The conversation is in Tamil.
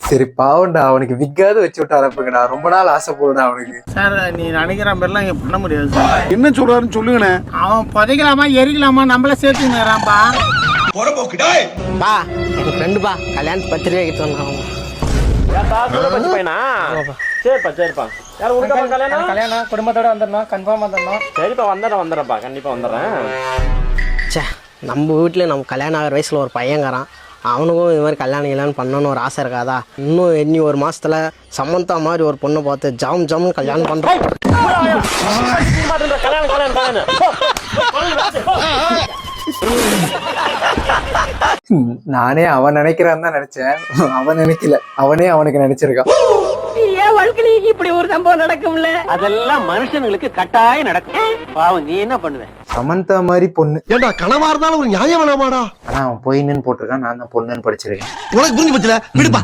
சரி பாவம்டா, அவனுக்கு விக்காது வச்சு விட்டு அனுப்புங்கடா. ரொம்ப நாள் ஆசைப்படுடா அவனுக்கு. சார் நீ நினைக்கிற மாதிரிலாம் இங்கே பண்ண முடியாது சார். என்ன சொல்றாருன்னு சொல்லுங்கண்ணே. அவன் புதைக்கலாமா எரிக்கலாமா நம்மள சேர்த்துக்கிறான்பா. பா என் ஃப்ரெண்டுப்பா கல்யாணத்துக்கு 10 ரூபாய்க்கு சொன்னான். சரிப்பா சரிப்பா. யார் உனக்கு கல்யாணம்? கல்யாணம் குடும்பத்தோட வந்துடணும், கன்ஃபார்ம் வந்துடணும். சரிப்பா வந்துடுறேன்ப்பா, கண்டிப்பா வந்துடுறேன். சே நம்ம வீட்டில் நம்ம கல்யாணம் ஆகிற வயசில் ஒரு பையங்கிறான். அவனுக்கும் இது மாதிரி கல்யாணம் பண்ணணும்னு ஒரு ஆசை இருக்காதா? இன்னும் இன்னி ஒரு மாசத்துல சமந்தா மாதிரி ஒரு பொண்ணை பார்த்து ஜாம்னு கல்யாணம் பண்றோம். நானே அவன் நினைக்கிறான்னு தான் நினைச்சேன். அவன் நினைக்கல, அவனே அவனுக்கு நினைச்சிருக்கான். ஏன் வாழ்க்கையில இப்படி ஒரு சம்பவம் நடக்கும்ல? அதெல்லாம் மனுஷங்களுக்கு கட்டாயம் நடக்கும். பாவம் நீ என்ன பண்ணுவ? சமந்தா மாதிரி பொண்ணு. ஏண்டா கனவா இருந்தாலும் ஒரு நியாயம் வேணாமாடா? ஆனா அவன் பொய்ன்னு போட்டிருக்கான், நான் தான் பொண்ணுன்னு படிச்சிருக்கேன். உனக்கு புரிஞ்சு போச்சுல, விடுப்பா.